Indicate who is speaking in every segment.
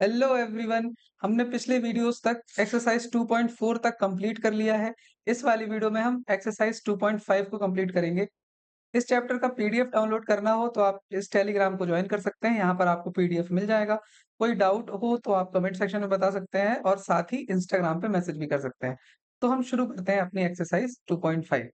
Speaker 1: Hello everyone. हमने पिछले videos तक एक्सरसाइज 2.4 तक कंप्लीट कर लिया है। इस वाली वीडियो में हम एक्सरसाइज 2.5 को कंप्लीट करेंगे। इस चैप्टर का पीडीएफ डाउनलोड करना हो तो आप इस टेलीग्राम को ज्वाइन कर सकते हैं। यहाँ पर आपको पीडीएफ मिल जाएगा। कोई डाउट हो तो आप कमेंट सेक्शन में बता सकते हैं और साथ ही इंस्टाग्राम पे मैसेज भी कर सकते हैं। तो हम शुरू करते हैं अपनी एक्सरसाइज 2.5।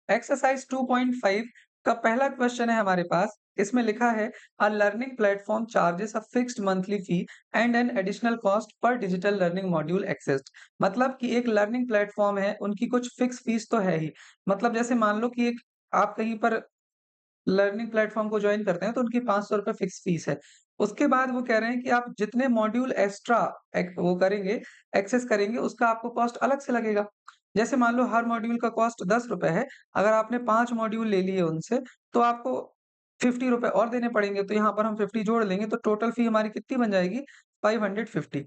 Speaker 1: एक्सरसाइज 2.5 का पहला क्वेश्चन है हमारे पास। इसमें लिखा है a learning platform charges a fixed monthly fee and an additional cost पर डिजिटल लर्निंग मॉड्यूल एक्सेस्ड। मतलब कि एक लर्निंग प्लेटफॉर्म है, उनकी कुछ फिक्स फीस तो है ही। मतलब जैसे मान लो कि एक आप कहीं पर लर्निंग प्लेटफॉर्म को ज्वाइन करते हैं तो उनकी ₹500 फिक्स फीस है। उसके बाद वो कह रहे हैं कि आप जितने मॉड्यूल एक्स्ट्रा वो करेंगे, एक्सेस करेंगे, उसका आपको कॉस्ट अलग से लगेगा। जैसे मान लो हर मॉड्यूल का कॉस्ट ₹10 है। अगर आपने 5 मॉड्यूल ले लिए उनसे तो आपको ₹50 और देने पड़ेंगे। तो यहाँ पर हम 50 जोड़ लेंगे तो टोटल फी हमारी कितनी बन जाएगी? 550।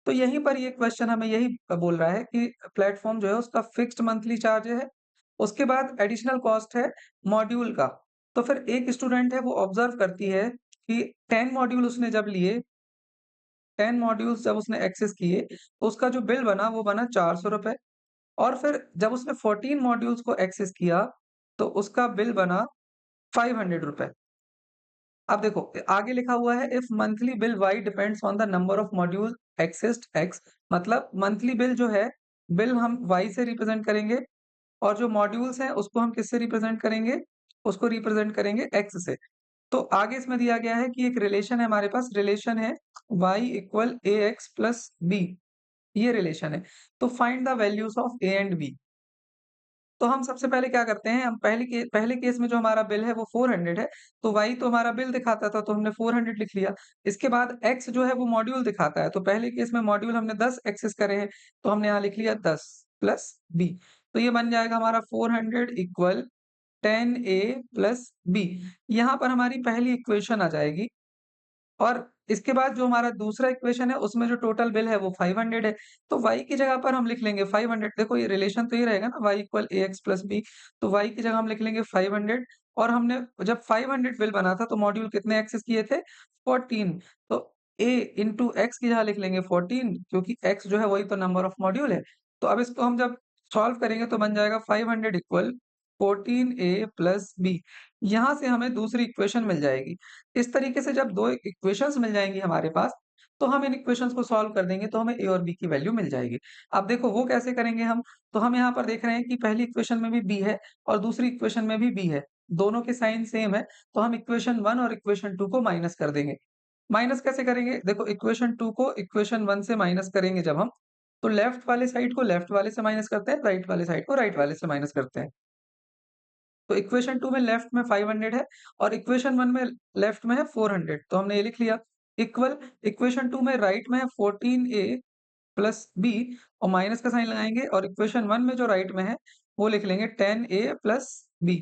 Speaker 1: तो यहीं पर ये क्वेश्चन हमें यही बोल रहा है कि प्लेटफॉर्म जो है उसका फिक्स्ड मंथली चार्ज है। उसके बाद एडिशनल कॉस्ट है मॉड्यूल का। तो फिर एक स्टूडेंट है वो ऑब्जर्व करती है कि 10 मॉड्यूल उसने जब लिए, 10 मॉड्यूल्स जब उसने एक्सेस किए, तो उसका जो बिल बना वो बना ₹400। और फिर जब उसने 14 मॉड्यूल्स को एक्सेस किया, तो उसका बिल बना ₹500। अब देखो आगे लिखा हुआ है if monthly bill y depends on the number of module accessed x. मतलब मंथली बिल जो है, बिल हम वाई से रिप्रेजेंट करेंगे और जो मॉड्यूल्स हैं उसको हम किससे रिप्रेजेंट करेंगे? उसको रिप्रेजेंट करेंगे एक्स से। तो आगे इसमें दिया गया है कि एक रिलेशन है हमारे पास, रिलेशन है y equal a x plus b. ये रिलेशन है। तो find the values of a and b. तो हम सबसे पहले क्या करते हैं, हम पहले केस में जो हमारा बिल है वो 400 है। तो y तो हमारा बिल दिखाता था तो हमने 400 लिख लिया। इसके बाद x जो है वो मॉड्यूल दिखाता है। तो पहले केस में मॉड्यूल हमने 10 एक्सेस करे हैं तो हमने यहाँ लिख लिया 10 प्लस बी। तो ये बन जाएगा हमारा 400 इक्वल 10a प्लस बी। यहाँ पर हमारी पहली इक्वेशन आ जाएगी। और इसके बाद जो हमारा दूसरा इक्वेशन है उसमें जो टोटल बिल है वो 500 है। तो y की जगह पर हम लिख लेंगे 500। देखो ये रिलेशन तो ये रहेगा ना, y equal a x plus B. तो y की जगह हम लिख लेंगे 500। और हमने जब 500 बिल बना था तो मॉड्यूल कितने एक्सेस किए थे? 14। तो a इंटू एक्स की जगह लिख लेंगे 14, क्योंकि x जो है वही तो नंबर ऑफ मॉड्यूल है। तो अब इसको हम जब सॉल्व करेंगे तो बन जाएगा 500 इक्वल 14a प्लस बी। यहाँ से हमें दूसरी इक्वेशन मिल जाएगी। इस तरीके से जब 2 इक्वेशंस मिल जाएँगी हमारे पास, तो हम इन इक्वेशंस को सॉल्व कर देंगे तो हमें ए और बी की वैल्यू मिल जाएगी। अब देखो वो कैसे करेंगे हम? तो हम यहाँ पर देख रहे हैं कि पहली इक्वेशन में भी बी है और दूसरी इक्वेशन में भी बी है। दोनों के साइन सेम है, तो हम इक्वेशन 1 और इक्वेशन 2 को माइनस कर देंगे। माइनस कैसे करेंगे? देखो इक्वेशन 2 को इक्वेशन 1 से माइनस करेंगे जब हम, तो लेफ्ट वाले साइड को लेफ्ट वाले से माइनस करते हैं, राइट वाले साइड को राइट वाले से माइनस करते हैं। तो इक्वेशन 2 में लेफ्ट में 500 है और इक्वेशन 1 में लेफ्ट में है 400। तो हमने ये लिख लिया इक्वल इक्वेशन 2 में राइट में है 14a प्लस बी और माइनस का साइन लगाएंगे, और इक्वेशन 1 में जो राइट में है वो लिख लेंगे 10a प्लस बी।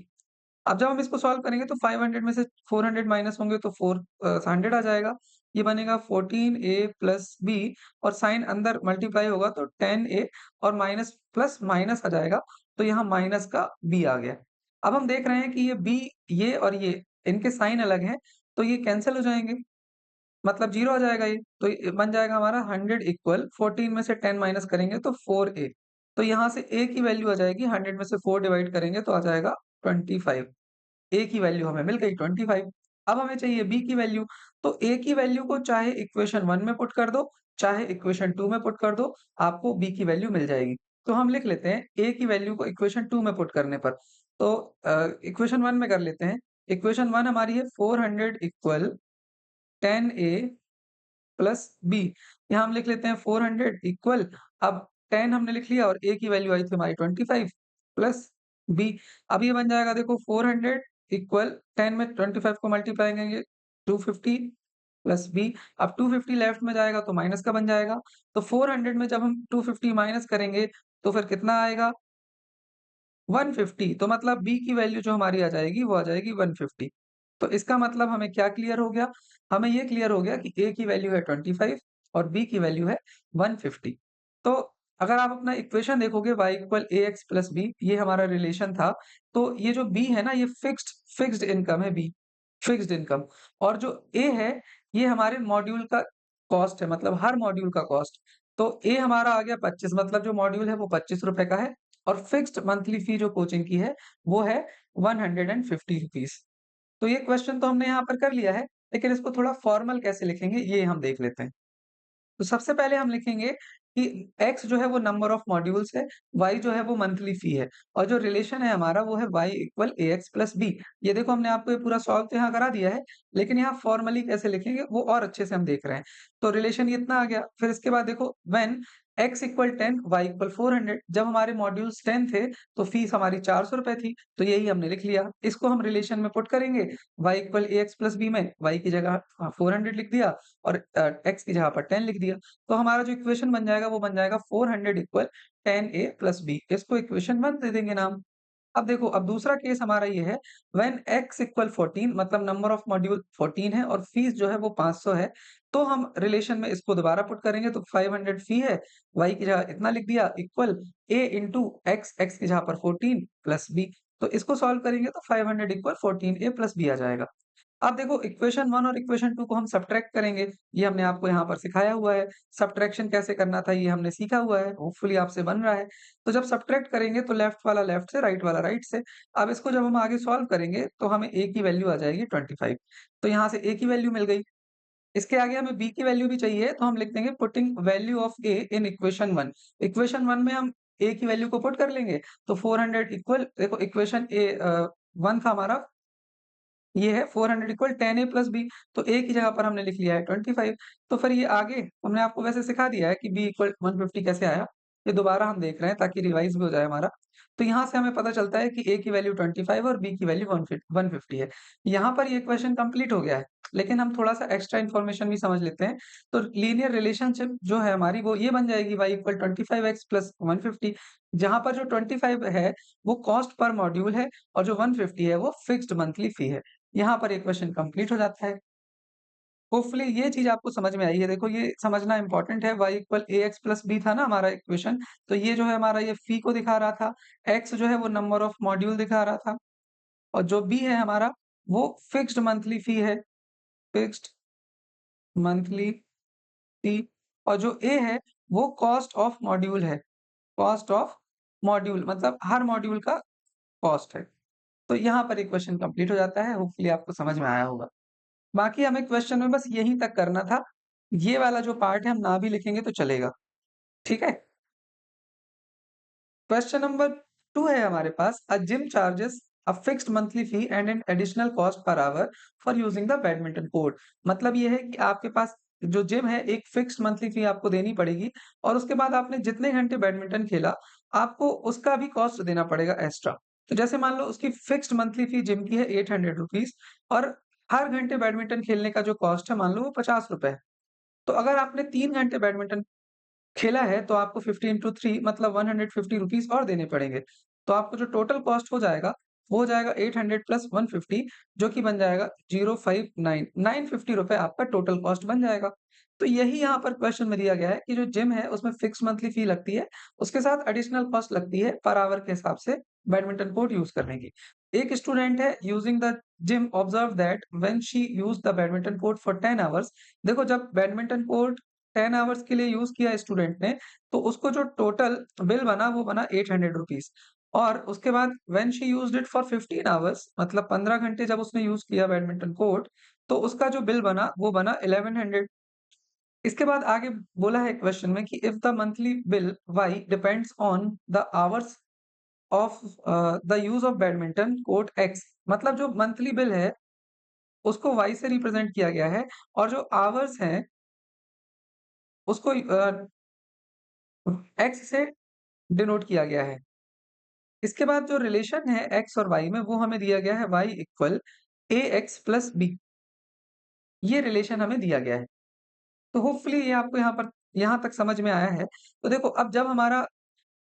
Speaker 1: अब जब हम इसको सॉल्व करेंगे तो 500 में से 400 माइनस होंगे तो 100 आ जाएगा। ये बनेगा 14a प्लस बी और साइन अंदर मल्टीप्लाई होगा तो 10a और माइनस प्लस माइनस आ जाएगा। तो यहाँ माइनस का b आ गया। अब हम देख रहे हैं कि ये b, ये और ये इनके साइन अलग हैं तो ये कैंसल हो जाएंगे। मतलब 0 आ जाएगा ये। तो ये बन जाएगा हमारा 100 इक्वल 14 में से 10 माइनस करेंगे तो 4a। तो यहाँ से a की वैल्यू आ जाएगी, 100 में से 4 डिवाइड करेंगे तो आ जाएगा 25। ए की वैल्यू हमें मिल गई 25। अब हमें चाहिए बी की वैल्यू। तो ए की वैल्यू को चाहे इक्वेशन 1 में पुट कर दो, चाहे इक्वेशन 2 में पुट कर दो, आपको बी की वैल्यू मिल जाएगी। तो हम लिख लेते हैं ए की वैल्यू को इक्वेशन 2 में पुट करने पर। तो इक्वेशन 1 में कर लेते हैं। इक्वेशन 1 हमारी है 400 इक्वल 10a प्लस बी। यहाँ हम लिख लेते हैं 400 इक्वल, अब 10 हमने लिख लिया और ए की वैल्यू आई थी हमारी 25 प्लस बी। अब ये बन जाएगा देखो 400 इक्वल 10 में 25 को मल्टीप्लाई करेंगे 250 प्लस बी। अब 250 लेफ्ट में जाएगा तो माइनस का बन जाएगा। तो 400 में जब हम 250 माइनस करेंगे तो फिर कितना आएगा? 150। तो मतलब बी की वैल्यू जो हमारी आ जाएगी वो आ जाएगी 150। तो इसका मतलब हमें क्या क्लियर हो गया? हमें ये क्लियर हो गया कि ए की वैल्यू है 25 और बी की वैल्यू है 150। तो अगर आप अपना इक्वेशन देखोगे y equal a x plus b, ये हमारा रिलेशन था। तो ये जो बी है ना, ये फिक्स्ड इनकम है बी, फिक्स्ड इनकम। और जो ए है ये हमारे मॉड्यूल का कॉस्ट है, मतलब हर मॉड्यूल का कॉस्ट। तो ए हमारा आ गया 25, मतलब जो मॉड्यूल है वो 25 रुपए का है, और फिक्स्ड मंथली फी जो कोचिंग की है वो है 150 रुपीज। तो ये क्वेश्चन तो हमने यहाँ पर कर लिया है, लेकिन इसको थोड़ा फॉर्मल कैसे लिखेंगे ये हम देख लेते हैं। तो सबसे पहले हम लिखेंगे कि x जो है वो नंबर ऑफ मॉड्यूल्स है, y जो है वो मंथली फी है, और जो रिलेशन है हमारा वो है y equal ax plus b। ये देखो हमने आपको ये पूरा सॉल्व तो यहाँ करा दिया है, लेकिन यहाँ फॉर्मली कैसे लिखेंगे वो और अच्छे से हम देख रहे हैं। तो रिलेशन ये इतना आ गया। फिर इसके बाद देखो when x equal 10 y equal 400, जब हमारे मॉड्यूल्स 10 थे तो फीस हमारी 400 रुपए थी, तो यही हमने लिख लिया। इसको हम रिलेशन में पुट करेंगे, y equal ax plus b में y की जगह 400 लिख दिया और x की जगह पर 10 लिख दिया। तो हमारा जो इक्वेशन बन जाएगा वो बन जाएगा 400 इक्वल 10a प्लस b। इसको इक्वेशन 1 दे देंगे नाम। अब देखो, अब दूसरा केस हमारा ये है, व्हेन x इक्वल 14, मतलब नंबर ऑफ मॉड्यूल 14 है और फीस जो है वो 500 है, तो हम रिलेशन में इसको दोबारा पुट करेंगे। तो 500 फी है, y की जगह इतना लिख दिया इक्वल a इंटू x की जगह पर 14 प्लस b। तो इसको सॉल्व करेंगे तो 500 इक्वल 14a प्लस b आ जाएगा। अब देखो, इक्वेशन 1 और इक्वेशन 2 को हम सब्ट्रैक्ट करेंगे, ये हमने आपको यहाँ पर सिखाया हुआ है। सब्ट्रैक्शन कैसे करना था ये हमने सीखा हुआ है, होपफुली आपसे बन रहा है। तो जब सब्ट्रैक्ट करेंगे तो लेफ्ट वाला लेफ्ट से, राइट वाला राइट से। अब इसको जब हम आगे सॉल्व करेंगे तो हमें a की वैल्यू आ जाएगी 25। तो यहाँ से a की वैल्यू मिल गई। इसके आगे हमें b की वैल्यू भी चाहिए, तो हम लिख देंगे putting value of a in equation 1। Equation 1 में हम a की वैल्यू को पुट कर लेंगे, तो 400 इक्वल, देखो इक्वेशन a 1 था हमारा, ये है 400 इक्वल 10a प्लस b। तो a की जगह पर हमने लिख लिया है 25। तो फिर ये आगे हमने आपको वैसे सिखा दिया है कि b इक्वल 150 कैसे आया। ये दोबारा हम देख रहे हैं ताकि रिवाइज भी हो जाए हमारा। तो यहाँ से हमें पता चलता है कि a की वैल्यू 25 और b की वैल्यू 150 है। यहाँ पर ये क्वेश्चन कंप्लीट हो गया है, लेकिन हम थोड़ा सा एक्स्ट्रा इन्फॉर्मेशन भी समझ लेते हैं। तो लीनियर रिलेशनशिप जो है हमारी वो ये बन जाएगी y इक्वल 25x प्लस 150, जहां पर जो 25 है वो कॉस्ट पर मॉड्यूल है और जो 150 है वो फिक्स्ड मंथली फी है। यहाँ पर ये क्वेश्चन कंप्लीट हो जाता है। होपफुली ये चीज़ आपको समझ में आई है। देखो, ये समझना इम्पोर्टेंट है, y equal ax plus b था ना हमारा इक्वेशन, तो ये जो है हमारा ये फी को दिखा रहा था, x जो है वो नंबर ऑफ मॉड्यूल दिखा रहा था, और जो b है हमारा वो फिक्स्ड मंथली फी है, फिक्स्ड मंथली फी, और जो a है वो कॉस्ट ऑफ मॉड्यूल है, कॉस्ट ऑफ मॉड्यूल मतलब हर मॉड्यूल का कॉस्ट है। तो यहाँ पर ये क्वेश्चन कंप्लीट हो जाता है, होपफुली आपको समझ में आया होगा। बाकी हमें क्वेश्चन में बस यहीं तक करना था। ये वाला जो पार्ट है हम ना भी लिखेंगे तो चलेगा, ठीक है? क्वेश्चन नंबर 2 है हमारे पास, a gym charges a fixed monthly fee and an additional cost per hour for using the badminton court. मतलब ये है कि आपके पास जो जिम है एक फिक्स्ड मंथली फी आपको देनी पड़ेगी, और उसके बाद आपने जितने घंटे बैडमिंटन खेला आपको उसका भी कॉस्ट देना पड़ेगा एक्स्ट्रा। तो जैसे मान लो उसकी फिक्स्ड मंथली फी जिम की है 800 रुपीज, और हर घंटे बैडमिंटन खेलने का जो कॉस्ट है मान लो वो 50 रुपए है। तो अगर आपने 3 घंटे बैडमिंटन खेला है तो आपको 50 इंटू 3 मतलब 150 रुपीज और देने पड़ेंगे। तो आपको जो टोटल कॉस्ट हो जाएगा वो हो जाएगा 800 प्लस 150, जो कि बन जाएगा 059 950 रुपए आपका टोटल कॉस्ट बन जाएगा। तो यही यहाँ पर क्वेश्चन में दिया गया है कि जो जिम है उसमें फिक्स मंथली फी लगती है, उसके साथ एडिशनल कॉस्ट लगती है पर आवर के हिसाब से बैडमिंटन कोर्ट यूज करने की। एक स्टूडेंट है using the gym observe that when she use the badminton court for 10 hours. देखो, जब बैडमिंटन कोर्ट 10 आवर्स के लिए यूज किया स्टूडेंट ने, तो उसको जो टोटल बिल बना वो बना 800 रुपीज। और उसके बाद when she used it for 15 hours, मतलब 15 घंटे जब उसने यूज किया बैडमिंटन कोर्ट, तो उसका जो बिल बना वो बना 1100। इसके बाद आगे बोला है क्वेश्चन में कि if the monthly bill y depends on the hours of the use of badminton court x, मतलब जो मंथली बिल है उसको वाई से रिप्रेजेंट किया गया है, और जो आवर्स हैं उसको एक्स से डिनोट किया गया है। इसके बाद जो रिलेशन है एक्स और वाई में वो हमें दिया गया है Y equal a x plus b, ये रिलेशन हमें दिया गया है। तो होपफुली ये आपको यहाँ तक समझ में आया है। तो देखो, अब जब हमारा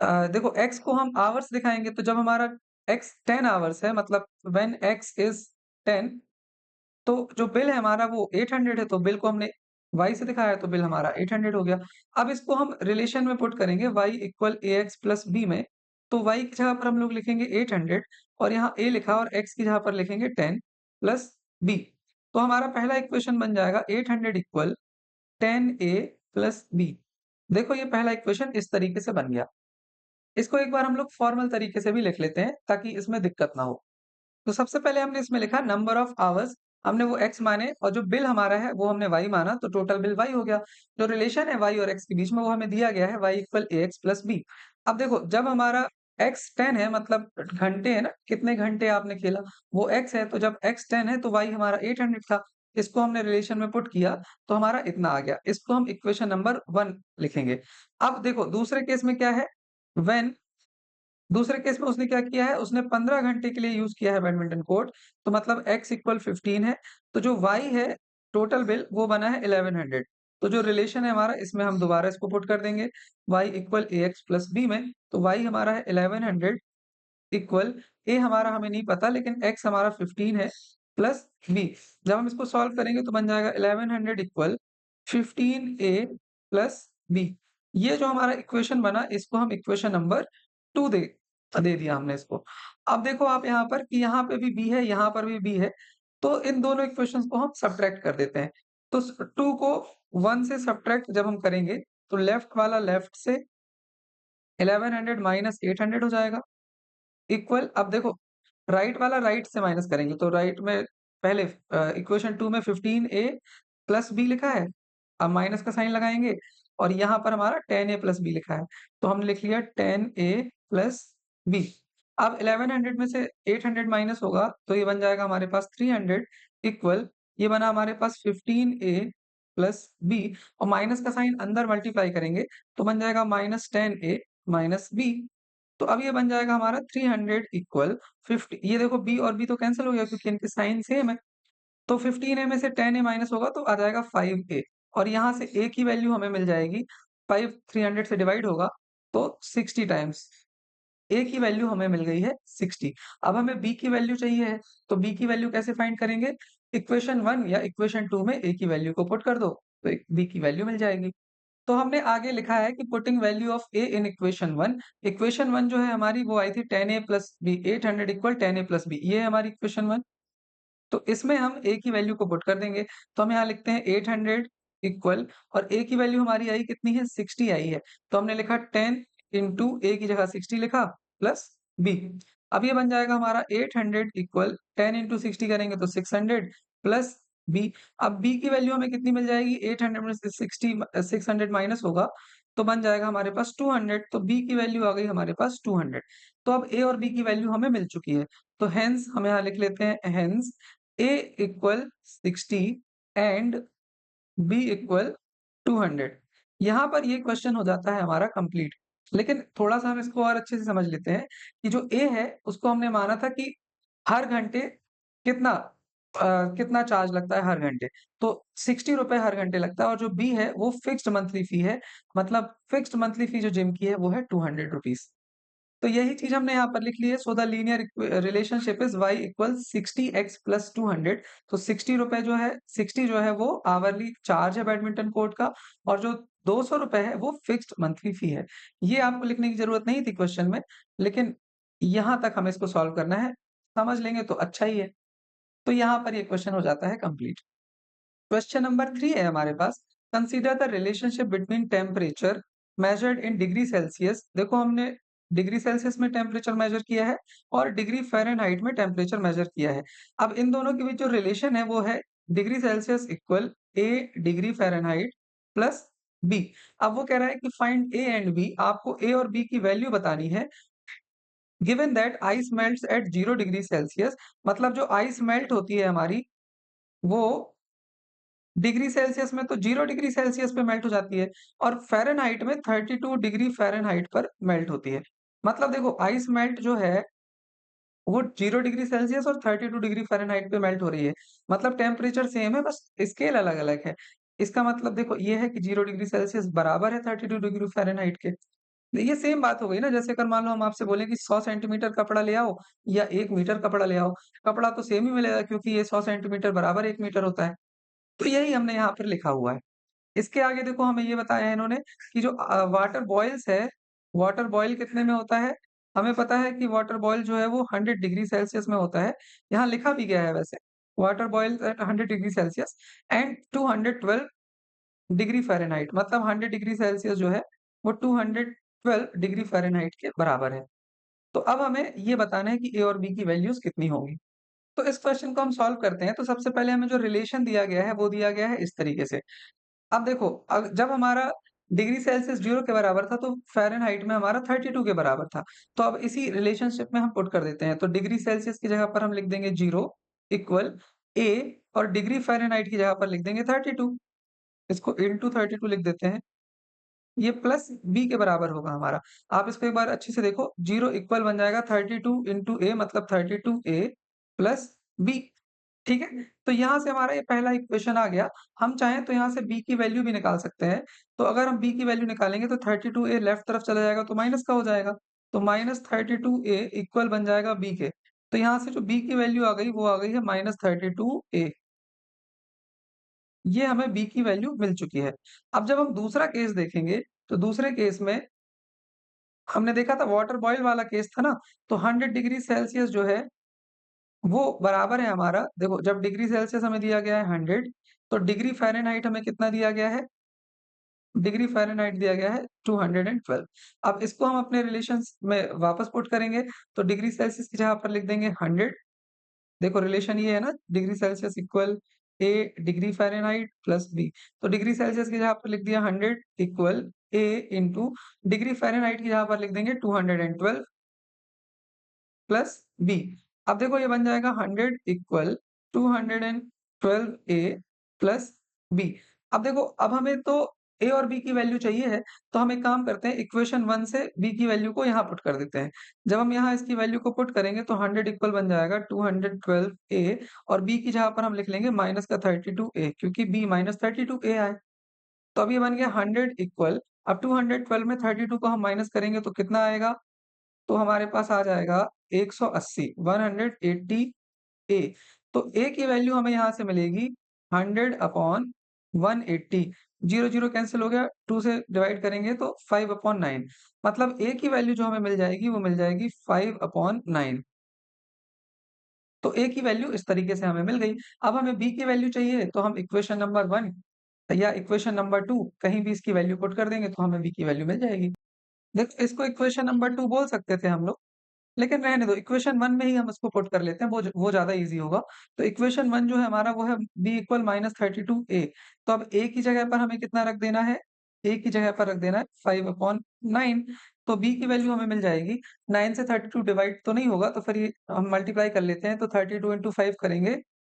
Speaker 1: देखो एक्स को हम आवर्स दिखाएंगे, तो जब हमारा एक्स 10 आवर्स है, मतलब व्हेन एक्स इज 10, तो जो बिल है हमारा वो 800 है, तो बिल को हमने y से दिखाया तो बिल हमारा 800 हो गया। अब इसको हम रिलेशन में पुट करेंगे y equal a x plus B में, तो y की जगह पर हम लोग लिखेंगे 800, और यहाँ a लिखा और x की जगह पर लिखेंगे 10 प्लस b। तो हमारा पहला इक्वेशन बन जाएगा 800 इक्वल 10a प्लस बी। देखो ये पहला इक्वेशन इस तरीके से बन गया। इसको एक बार हम लोग फॉर्मल तरीके से भी लिख लेते हैं ताकि इसमें दिक्कत ना हो। तो सबसे पहले हमने इसमें लिखा नंबर ऑफ आवर्स, हमने वो x माने और जो बिल हमारा है वो हमने y माना, तो टोटल बिल y हो गया। जो रिलेशन है y और x के बीच में वो हमें दिया गया है y equal ax plus b। अब देखो जब हमारा x 10 है मतलब घंटे है ना, कितने घंटे आपने खेला, वो x है, तो जब x 10 है तो y हमारा 800 था। इसको हमने रिलेशन में पुट किया तो हमारा इतना आ गया। इसको हम इक्वेशन नंबर 1 लिखेंगे। अब देखो दूसरे केस में क्या है, व्हेन, दूसरे केस में उसने क्या किया है, उसने 15 घंटे के लिए यूज किया है बैडमिंटन कोर्ट, तो मतलब x इक्वल 15 है, तो जो y है टोटल बिल वो बना है 1100। तो जो रिलेशन है हमारा इसमें हम दोबारा इसको पुट कर देंगे y equal a x plus B में, तो y हमारा है 1100 इक्वल a हमारा हमें नहीं पता लेकिन x हमारा 15 है प्लस b। जब हम इसको सॉल्व करेंगे तो बन जाएगा 1100 इक्वल 15a प्लस b। ये जो हमारा इक्वेशन बना इसको हम इक्वेशन नंबर 2 दे दिया हमने इसको। अब देखो आप यहाँ पर कि यहाँ पे भी b है, यहाँ पर भी b है, तो इन दोनों इक्वेशंस को हम सब्ट्रैक्ट कर देते हैं। तो 2 को 1 से सब्ट्रैक्ट जब हम करेंगे तो लेफ्ट वाला लेफ्ट से 1100 माइनस 800 हो जाएगा इक्वल, अब देखो राइट वाला राइट से माइनस करेंगे तो राइट में पहले इक्वेशन 2 में 15a प्लस बी लिखा है, अब माइनस का साइन लगाएंगे और यहाँ पर हमारा 10a प्लस बी लिखा है, तो हमने लिख लिया 10a प्लस बी। अब 1100 में से 800 माइनस होगा तो ये बन जाएगा हमारे पास 300 इक्वल, ये बना हमारे पास 15a प्लस बी, और माइनस का साइन अंदर मल्टीप्लाई करेंगे तो बन जाएगा माइनस 10a माइनस बी। तो अब ये बन जाएगा हमारा 300 इक्वल 50। ये देखो b और b तो कैंसिल हो गया क्योंकि इनके साइन सेम है, तो 15a में से 10a माइनस होगा तो आ जाएगा 5a, और यहाँ से a की वैल्यू हमें मिल जाएगी 5 300 से डिवाइड होगा तो 60 टाइम्स a की वैल्यू हमें मिल गई है 60। अब हमें b की वैल्यू चाहिए है, तो b की वैल्यू कैसे फाइंड करेंगे, इक्वेशन 1 या इक्वेशन 2 में a की वैल्यू को पुट कर दो तो b की वैल्यू मिल जाएगी। तो हमने आगे लिखा है कि putting value of a in equation 1 जो है हमारी वो आई थी 10a plus b, 800 equal 10a plus b, ये है हमारी इक्वेशन 1। तो इसमें हम a की वैल्यू को पुट कर देंगे, तो हम यहाँ लिखते हैं 800 इक्वल, और a की वैल्यू हमारी आई कितनी है, 60 आई है, तो हमने लिखा 10 इंटू a की जगह 60 लिखा प्लस b। अब ये बन जाएगा हमारा 800 इक्वल 10 इंटू 60 करेंगे तो 600 प्लस b। अब b की वैल्यू हमें कितनी मिल जाएगी, 800 में से 60 600 माइनस होगा तो बन जाएगा हमारे पास 200, तो b की वैल्यू आ गई हमारे पास 200। तो अब a और b की वैल्यू हमें मिल चुकी है, तो हेंस हम यहाँ लिख लेते हैं hence a equal 60 and b equal 200। यहाँ पर ये क्वेश्चन हो जाता है हमारा कंप्लीट। लेकिन थोड़ा सा हम इसको और अच्छे से समझ लेते हैं कि जो a है उसको हमने माना था कि हर घंटे कितना कितना चार्ज लगता है हर घंटे, तो 60 रुपए हर घंटे लगता है, और जो बी है वो फिक्स्ड मंथली फी है, मतलब फिक्स्ड मंथली फी जो जिम की है वो है 200 रुपीज। तो यही चीज हमने यहाँ पर लिख ली है, so the linear relationship is y equal 60x plus 200। तो 60 रुपए जो है, 60 जो है वो आवरली चार्ज है बैडमिंटन कोर्ट का, और जो 200 रुपए है वो फिक्स्ड मंथली फी है। ये आपको लिखने की जरूरत नहीं थी क्वेश्चन में, लेकिन यहाँ तक हमें इसको सॉल्व करना है, समझ लेंगे तो अच्छा ही है। तो यहाँ पर ये क्वेश्चन हो जाता है कंप्लीट। क्वेश्चन नंबर 3 है हमारे पास, consider the relationship between temperature measured in degree Celsius. देखो हमने डिग्री सेल्सियस में टेम्परेचर मेजर किया है और डिग्री फ़ारेनहाइट में टेम्परेचर मेजर किया है। अब इन दोनों के बीच जो रिलेशन है वो है डिग्री सेल्सियस इक्वल ए डिग्री फ़ारेनहाइट प्लस बी। अब वो कह रहा है कि फाइंड ए एंड बी, आपको ए और बी की वैल्यू बतानी है given that ice melts at 0 degree Celsius. मतलब जो आइस मेल्ट होती है हमारी वो डिग्री सेल्सियस में तो 0 डिग्री सेल्सियस पे मेल्ट हो जाती है, और फ़ारेनहाइट में 32 डिग्री फ़ारेनहाइट पर मेल्ट होती है। मतलब देखो आइस मेल्ट जो है वो 0 डिग्री सेल्सियस और 32 डिग्री फ़ारेनहाइट पे मेल्ट हो रही है। मतलब टेम्परेचर सेम है, बस स्केल अलग-अलग है। इसका मतलब देखो ये है कि 0 डिग्री सेल्सियस बराबर है 32 डिग्री फ़ारेनहाइट के। ये सेम बात हो गई ना, जैसे अगर मान लो हम आपसे बोलें कि 100 सेंटीमीटर कपड़ा ले आओ या 1 मीटर कपड़ा ले आओ, कपड़ा तो सेम ही मिलेगा क्योंकि ये 100 सेंटीमीटर बराबर 1 मीटर होता है। तो यही हमने यहाँ पर लिखा हुआ है। इसके आगे देखो हमें ये बताया है इन्होंने कि जो वाटर बॉयल्स है, वाटर बॉयल कितने में होता है? हमें पता है कि वाटर बॉयल जो है वो 100 डिग्री सेल्सियस में होता है। यहाँ लिखा भी गया है वैसे, water boil at 100 degree Celsius and 212 degree Fahrenheit, मतलब 100 डिग्री सेल्सियस जो है वो 212 डिग्री फ़ारेनहाइट के बराबर है। तो अब हमें ये बताना है कि ए और बी की वैल्यूज़ कितनी होंगी। तो इस क्वेश्चन को हम सॉल्व करते हैं, तो सबसे पहले हमें जो रिलेशन दिया गया है, वो दिया गया है इस तरीके से। अब देखो, जब हमारा डिग्री सेल्सियस 0 के बराबर था, तो फ़ारेनहाइट में हमारा 32 के बराबर था। तो अब इसी रिलेशनशिप में हम पुट कर देते हैं। तो डिग्री सेल्सियस की जगह पर हम लिख देंगे 0 इक्वल ए, और डिग्री फ़ारेनहाइट की जगह पर लिख देंगे 32। इसको इंटू 32 लिख देते हैं। ये प्लस बी के बराबर होगा हमारा। आप इसको एक बार अच्छे से देखो, 0 इक्वल बन जाएगा 32 इंटू ए, मतलब 32 ए प्लस बी। ठीक है? तो यहाँ से हमारा ये पहला इक्वेशन आ गया। हम चाहें तो यहाँ से b की वैल्यू भी निकाल सकते हैं। तो अगर हम b की वैल्यू निकालेंगे तो 32a लेफ्ट तरफ चला जाएगा तो माइनस का हो जाएगा। तो -32a इक्वल बन जाएगा b के। तो यहाँ से जो b की वैल्यू आ गई वो आ गई है -32a। ये हमें b की वैल्यू मिल चुकी है। अब जब हम दूसरा केस देखेंगे, तो दूसरे केस में हमने देखा था वाटर बॉयल वाला केस था ना, तो 100 डिग्री सेल्सियस जो है वो बराबर है हमारा, देखो जब डिग्री सेल्सियस हमें दिया गया है 100, तो डिग्री फ़ारेनहाइट हमें कितना दिया गया है? डिग्री फ़ारेनहाइट दिया गया है 212। अब इसको हम अपने रिलेशंस में वापस पुट करेंगे, तो डिग्री सेल्सियस की जगह पर लिख देंगे 100। देखो रिलेशन ये है ना, डिग्री सेल्सियस इक्वल ए डिग्री फ़ारेनहाइट प्लस बी। तो डिग्री सेल्सियस की जगह पर लिख दिया 100 इक्वल ए इंटू डिग्री फ़ारेनहाइट की जगह पर लिख देंगे 212 प्लस बी। अब देखो ये बन जाएगा 100 इक्वल 212 ए प्लस बी। अब देखो, अब हमें तो ए और बी की वैल्यू चाहिए है, तो हम एक काम करते हैं, इक्वेशन 1 से बी की वैल्यू को यहाँ पुट कर देते हैं। जब हम यहाँ इसकी वैल्यू को पुट करेंगे तो 100 इक्वल बन जाएगा 212 ए, और बी की जगह पर हम लिख लेंगे माइनस का 32 ए, क्योंकि बी माइनस 32 ए आए। तो अब ये बन गया 100 इक्वल, अब 212 में 32 को हम माइनस करेंगे तो कितना आएगा? तो हमारे पास आ जाएगा 180, 180 ए। तो ए की वैल्यू हमें यहाँ से मिलेगी 100 अपॉन 180। 0 कैंसिल हो गया, 2 से डिवाइड करेंगे तो 5 अपॉन 9, मतलब ए की वैल्यू जो हमें मिल जाएगी वो मिल जाएगी 5 अपॉन 9। तो ए की वैल्यू इस तरीके से हमें मिल गई। अब हमें बी की वैल्यू चाहिए, तो हम इक्वेशन नंबर 1 या इक्वेशन नंबर 2 कहीं भी इसकी वैल्यू पुट कर देंगे तो हमें बी की वैल्यू मिल जाएगी। देखो इसको इक्वेशन नंबर 2 बोल सकते थे हम लोग, लेकिन रहने दो, इक्वेशन 1 में ही हम इसको पुट कर लेते हैं, वो ज़्यादा ईज़ी होगा। तो इक्वेशन 1 जो है हमारा वो है b इक्वल -32a। तो अब a की जगह पर हमें कितना रख देना है? a की जगह पर रख देना है 5/9। तो b की वैल्यू हमें मिल जाएगी। 9 से 32 डिवाइड तो नहीं होगा, तो फिर ये हम मल्टीप्लाई कर लेते हैं, तो 32 इंटू 5 करेंगे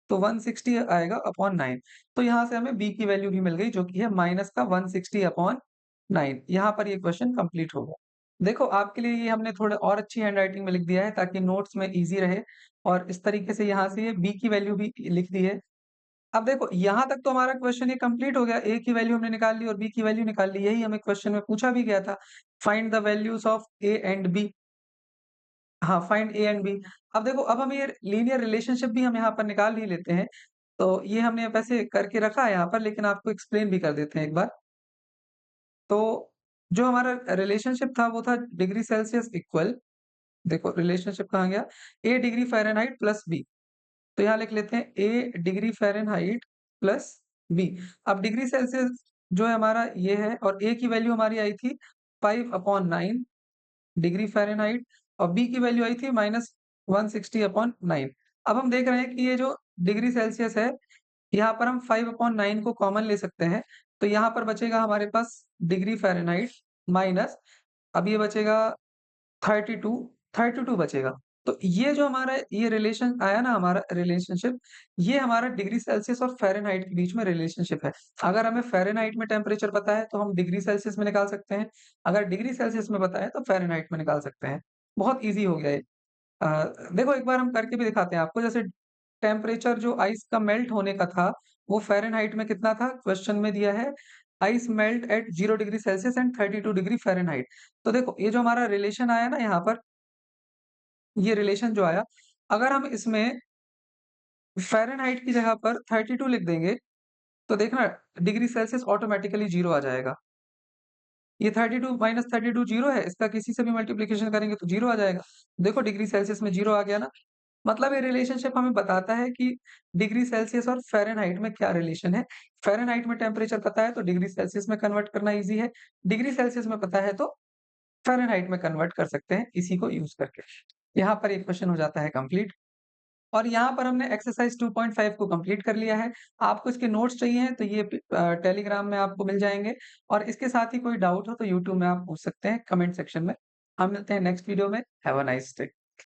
Speaker 1: तो 160 आएगा अपॉन 9। तो यहाँ से हमें b की वैल्यू भी मिल गई, जो कि है माइनस का 160 अपॉन 9। यहाँ पर ये क्वेश्चन कंप्लीट हो गया। देखो, आपके लिए ये हमने थोड़ा और अच्छी हैंडराइटिंग में लिख दिया है ताकि नोट्स में ईज़ी रहे, और इस तरीके से यहाँ से ये बी की वैल्यू भी लिख दी है। अब देखो यहाँ तक तो हमारा क्वेश्चन ये कंप्लीट हो गया, ए की वैल्यू हमने निकाल ली और बी की वैल्यू निकाल ली, यही हमें क्वेश्चन में पूछा भी गया था। Find the values of a and b. हाँ, फाइंड ए एंड बी। अब देखो, अब हम ये लीनियर रिलेशनशिप भी हम यहाँ पर निकाल ही लेते हैं। तो ये हमने वैसे करके रखा है यहाँ पर, लेकिन आपको एक्सप्लेन भी कर देते हैं एक बार। तो जो हमारा रिलेशनशिप था वो था डिग्री सेल्सियस इक्वल, देखो रिलेशनशिप कहाँ गया? ए डिग्री फ़ारेनहाइट प्लस बी। तो यहाँ लिख लेते हैं ए डिग्री फ़ारेनहाइट प्लस बी। अब डिग्री सेल्सियस जो है हमारा ये है, और ए की वैल्यू हमारी आई थी 5/9 डिग्री फ़ारेनहाइट, और बी की वैल्यू आई थी -160/9। अब हम देख रहे हैं कि ये जो डिग्री सेल्सियस है, यहाँ पर हम 5/9 को कॉमन ले सकते हैं। तो यहाँ पर बचेगा हमारे पास डिग्री फ़ारेनहाइट माइनस, अब ये बचेगा 32, 32 बचेगा। तो ये जो हमारा ये रिलेशन आया ना, हमारा रिलेशनशिप, ये हमारा डिग्री सेल्सियस और फ़ारेनहाइट के बीच में रिलेशनशिप है। अगर हमें फ़ारेनहाइट में टेम्परेचर पता है, तो हम डिग्री सेल्सियस में निकाल सकते हैं। अगर डिग्री सेल्सियस में पता है, तो फ़ारेनहाइट में निकाल सकते हैं। बहुत ईज़ी हो गया ये। देखो एक बार हम करके भी दिखाते हैं आपको, जैसे टेम्परेचर जो आइस का मेल्ट होने का था, वो फ़ारेनहाइट में कितना था? क्वेश्चन में दिया है, ice melt eight 0 degree Celsius and 32 degree Fahrenheit. तो देखो, ये जो हमारा रिलेशन आया ना यहाँ पर, ये रिलेशन जो आया, अगर हम इसमें फ़ारेनहाइट की जगह पर 32 लिख देंगे, तो देखना डिग्री सेल्सियस ऑटोमैटिकली 0 आ जाएगा। ये 32 माइनस 32 0 है, इसका किसी से भी मल्टिप्लिकेशन करेंगे तो 0 आ जाएगा। देखो डिग्री सेल्सियस में 0 आ गया ना? मतलब ये रिलेशनशिप हमें बताता है कि डिग्री सेल्सियस और फ़ारेनहाइट में क्या रिलेशन है। फ़ारेनहाइट में टेम्परेचर पता है तो डिग्री सेल्सियस में कन्वर्ट करना ईज़ी है। डिग्री सेल्सियस में पता है तो फ़ारेनहाइट में कन्वर्ट कर सकते हैं इसी को यूज़ करके। यहाँ पर एक क्वेश्चन हो जाता है कंप्लीट और यहाँ पर हमने एक्सरसाइज़ 2.5 को कंप्लीट कर लिया है। आपको इसके नोट्स चाहिए हैं तो ये टेलीग्राम में आपको मिल जाएँगे और इसके साथ ही कोई डाउट हो तो यूट्यूब में आप पूछ सकते हैं कमेंट सेक्शन में। हम मिलते हैं नेक्स्ट वीडियो में। Have a nice day.